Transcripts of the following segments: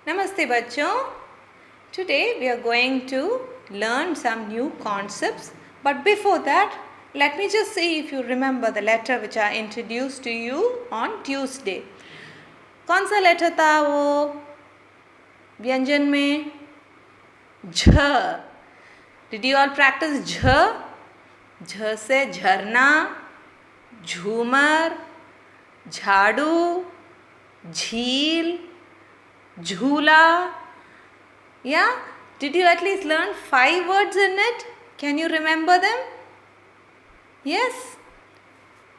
Namaste bachcho. Today we are going to learn some new concepts. But before that, let me just see if you remember the letter which I introduced to you on Tuesday. कौन सा letter था वो व्यंजन में? झ. Did you all practice झ? झ से झरना, झूमर, झाड़ू, झील, झूला. Yeah? Did you at least learn 5 words in it? Can you remember them? Yes?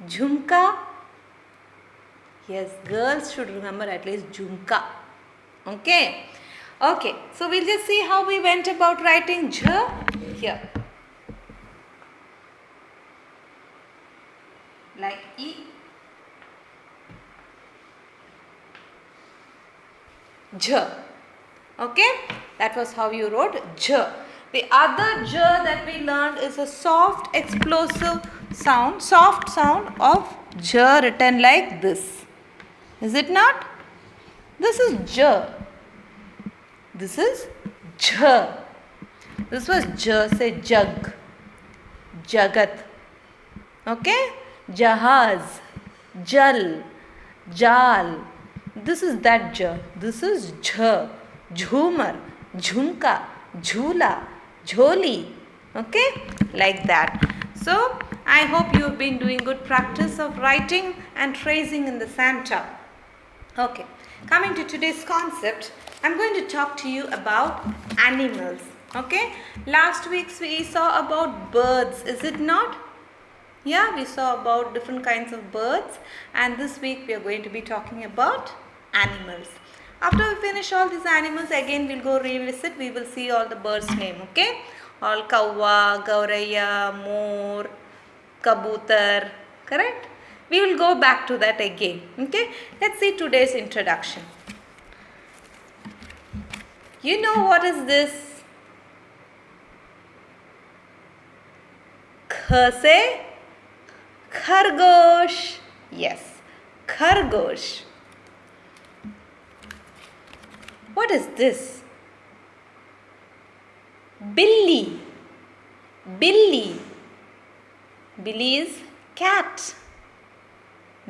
Jhumka. Yes, girls should remember at least jhumka. Okay? Okay, so we'll just see how we went about writing jh here. Like E. Jh. Okay? That was how you wrote jh. The other jh that we learned is a soft explosive sound, soft sound of jh written like this. Is it not? This is jh. This is jh. This was jh se jug, jagat. Okay? Jahaz, jal, jal. This is that jh. This is jh. Jhumar, jhumka, jhula, jholi. Okay? Like that. So, I hope you have been doing good practice of writing and tracing in the Santa. Okay. Coming to today's concept, I'm going to talk to you about animals. Okay? Last week we saw about birds, is it not? Yeah, we saw about different kinds of birds, and this week we are going to be talking about animals. After we finish all these animals, again we'll go revisit, we will see all the birds' name, okay? All kawwa, gauraya, moor, kabutar, correct? We will go back to that again, okay? Let's see today's introduction. You know what is this? Kh se Khargosh. Yes, Khargosh. What is this? Billy. Billy. Billy is cat.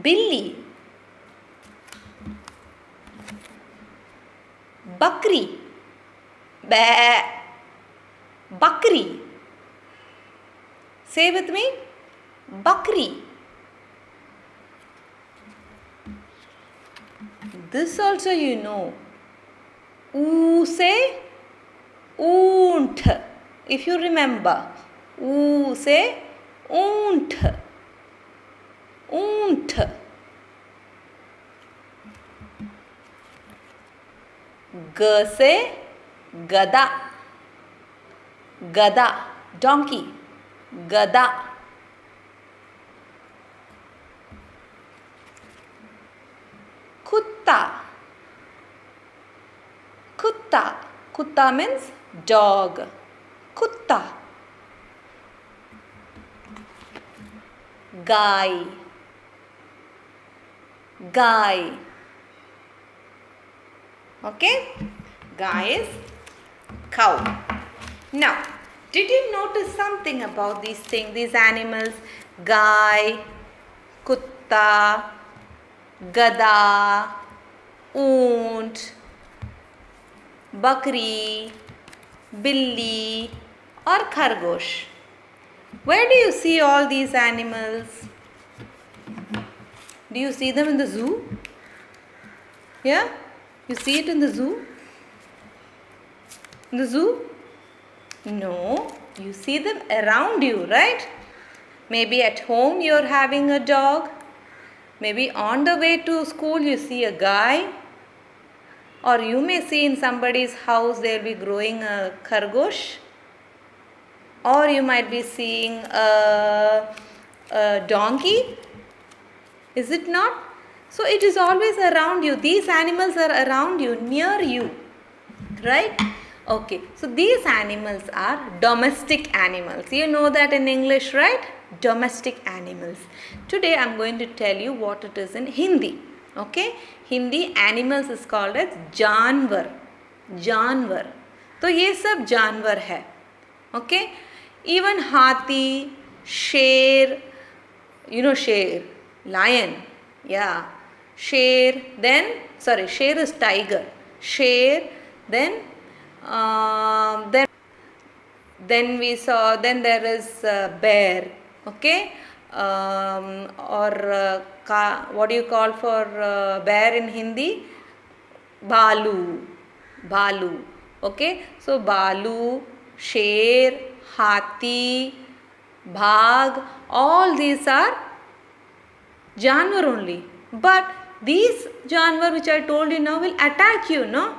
Billy. Bakri. Ba. Bakri. Say with me. Bakri. This also you know. Oo say oont. If you remember. Oo say oont. Oont. G say gada. Gada. Donkey. Gada. Kutta. Kutta. Kutta means dog. Kutta. Guy. Guy. Okay? Guy is cow. Now, did you notice something about these things, these animals? Guy, kutta, gada, oont, bakri, billi or khargosh. Where do you see all these animals? Do you see them in the zoo? Yeah? You see it in the zoo? In the zoo? No. You see them around you, right? Maybe at home you are having a dog. Maybe on the way to school you see a guy. Or you may see in somebody's house they will be growing a khargosh. Or you might be seeing a donkey. Is it not? So it is always around you. These animals are around you, near you. Right? Okay. So these animals are domestic animals. You know that in English, right? Domestic animals. Today I am going to tell you what it is in Hindi. Okay? Hindi animals is called as janvar. जानवर, तो ये सब जानवर है. Okay, even हाथी, शेर, you know शेर, lion, yeah, शेर, then sorry, शेर is tiger, शेर, then we saw, then there is bear. Okay, or what do you call for bear in Hindi? Bhalu, bhalu. Okay, so bhalu, sher, hathi, bhag, all these are जानवर only. But these जानवर which I told you now will attack you, no?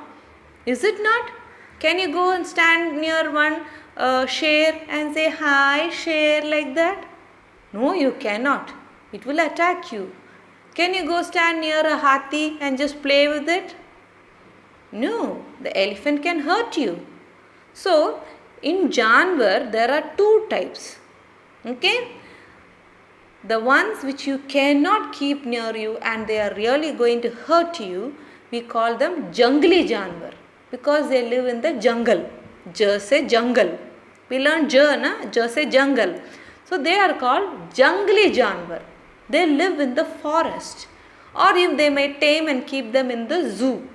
Is it not? Can you go and stand near one sher and say hi sher like that? No, you cannot. It will attack you. Can you go stand near a hathi and just play with it? No, the elephant can hurt you. So, in जानवर there are two types. Okay? The ones which you cannot keep near you and they are really going to hurt you, we call them jungly जानवर, because they live in the jungle. J se jungle. We learned J, na? J se jungle. So they are called jungly जानवर. They live in the forest, or if they may tame and keep them in the zoo.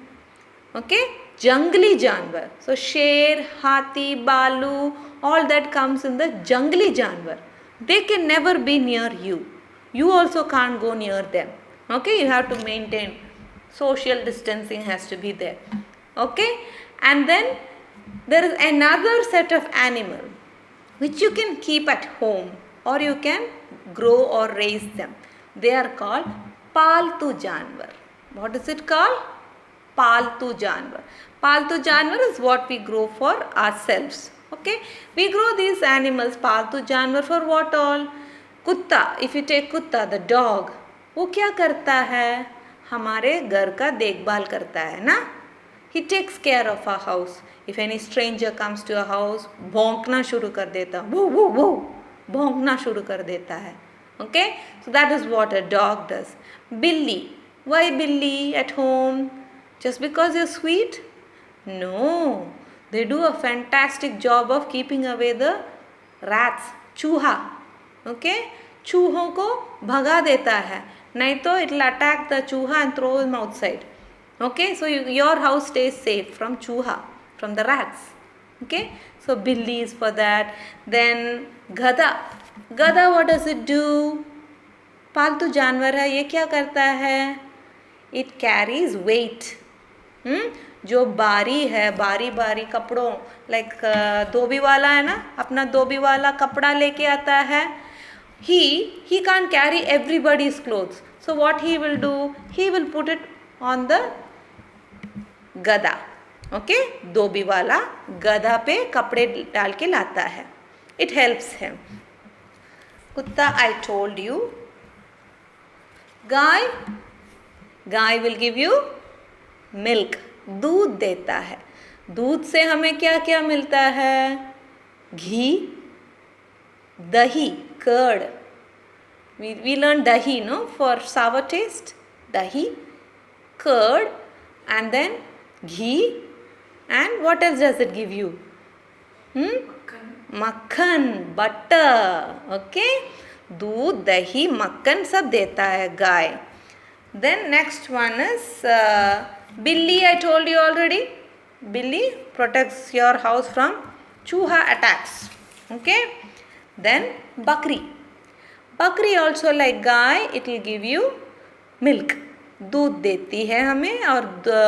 Okay, jungly जानवर. So sher, hathi, balu, all that comes in the jungly जानवर. They can never be near you. You also can't go near them. Okay, you have to maintain social distancing has to be there. Okay, and then there is another set of animal which you can keep at home or you can grow or raise them. They are called पालतू जानवर. What is it called? पालतू जानवर. पालतू जानवर is what we grow for ourselves. Okay, we grow these animals पालतू जानवर for what all? कुत्ता, if you take कुत्ता, the dog, वो क्या करता है? हमारे घर का देखभाल करता है ना? He takes care of our house. If any stranger comes to our house, भौंकना शुरू कर देता, वो भौंकना शुरू कर देता है. Okay, so that is what a dog does. बिल्ली, why बिल्ली at home? Just because you're sweet? No, they do a fantastic job of keeping away the rats, चूहा. Okay, चूहों को भगा देता है, नहीं तो it will attack the चूहा and throw him outside. Okay, so your house stays safe from चूहा, from the rats. Okay, so billi is for that. Then गधा, गधा what does it do? पालतू जानवर है, ये क्या करता है? It carries weight. जो बारी है, बारी बारी कपड़ों, लाइक धोबी वाला है ना, अपना धोबी वाला कपड़ा लेके आता है. He can't carry everybody's clothes. So what he will do? He will put it on the गधा. Okay, धोबी वाला गधा पे कपड़े डाल के लाता है. It helps him. कुत्ता I told you. Guy will give you milk. दूध देता है. दूध से हमें क्या क्या मिलता है? घी, दही, curd. We learned dahi, no, for sour taste. Dahi, curd, and then ghee, and what else does it give you? Makhan, butter. Okay, दूध, दही, मक्खन सब देता है गाय. Then next one is billi. I told you already. Billi protects your house from चूहा attacks. Okay. Then bakri. Bakri also like guy, it will give you milk. दूध देती है हमें और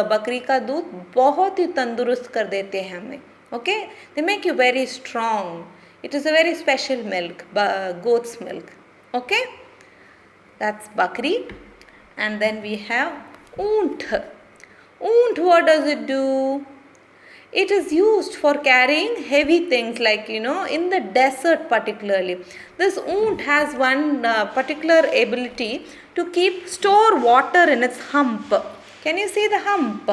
बकरी का दूध बहुत ही तंदुरुस्त कर देते हैं हमें. Okay, they make you very strong. It is a very special milk, goat's milk. Okay, that's bakri. And then we have oont. Oont, what does it do? It is used for carrying heavy things, like, you know, in the desert particularly. This oont has one particular ability to store water in its hump. Can you see the hump?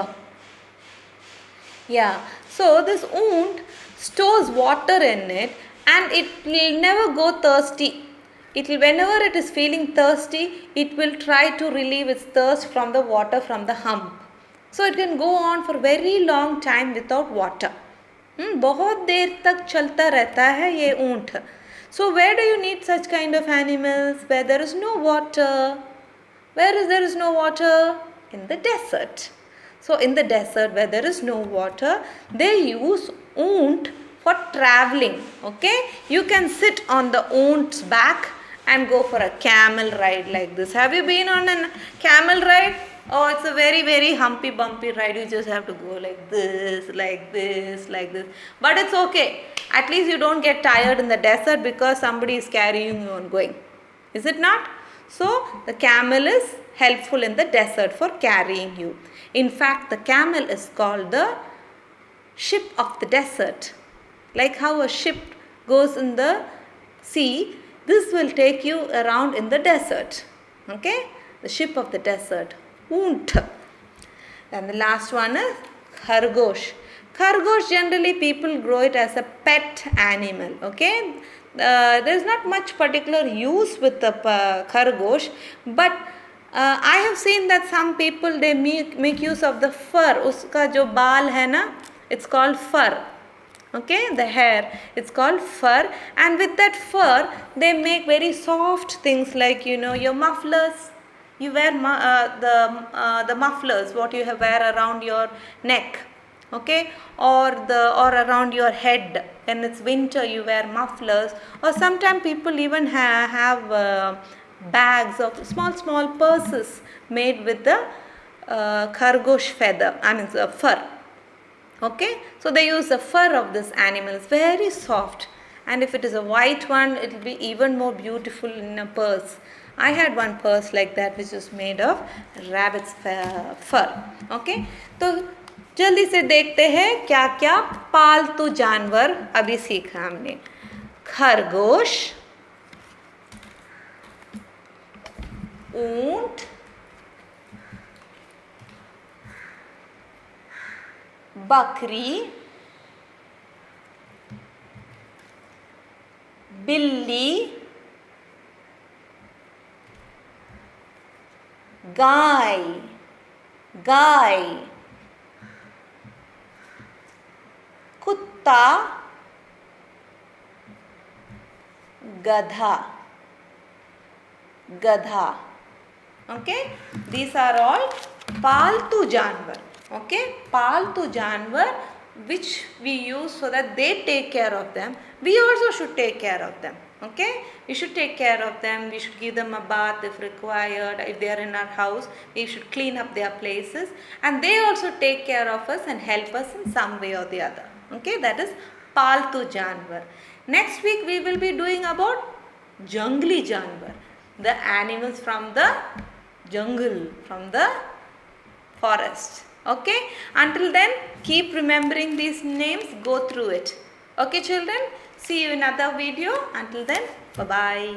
Yeah. So this oont stores water in it and it will never go thirsty. Whenever it is feeling thirsty, it will try to relieve its thirst from the water from the hump. so it can go on for very long time without water. बहुत देर तक चलता रहता है ये ऊँट. So where do you need such kind of animals? Where there is no water. Where is there is no water? In the desert. So in the desert where there is no water, they use ऊँट for traveling. Okay, you can sit on the ऊँt's back and go for a camel ride like this. Have you been on a camel ride? Oh, it's a very, very humpy bumpy ride. You just have to go like this, like this, like this. But it's okay. At least you don't get tired in the desert because somebody is carrying you on going. Is it not? So the camel is helpful in the desert for carrying you. In fact, the camel is called the ship of the desert. Like how a ship goes in the sea, this will take you around in the desert. Okay? The ship of the desert. Oont. And the last one is khargosh. Khargosh, generally people grow it as a pet animal. Okay? There is not much particular use with the khargosh, but I have seen that some people they make use of the fur. Uska jo baal hai na, it's called fur. Okay, the hair, it's called fur, and with that fur they make very soft things like your mufflers. You wear the mufflers what you wear around your neck, okay, or around your head. When it's winter you wear mufflers, or sometimes people even have bags of small purses made with the khargosh feather, I mean fur. Okay, so they use the fur of this animal. It's very soft, and if it is a white one, it will be even more beautiful in a purse. I had one purse like that which was made of rabbit's fur. Okay, तो जल्दी से देखते हैं क्या क्या पालतू जानवर अभी सीखा हमने. खरगोश, ऊंट, बकरी, बिल्ली, गाय, कुत्ता, गधा. Okay, these are all पालतू जानवर. Okay, पालतू जानवर which we use so that they take care of them. We also should take care of them. Okay, we should take care of them. We should give them a bath if required. If they are in our house, we should clean up their places, and they also take care of us and help us in some way or the other. Okay, that is पालतू जानवर. Next week we will be doing about jungli जानवर, the animals from the jungle, from the forest. Okay, until then keep remembering these names, go through it. Okay children, see you in another video. Until then, bye bye.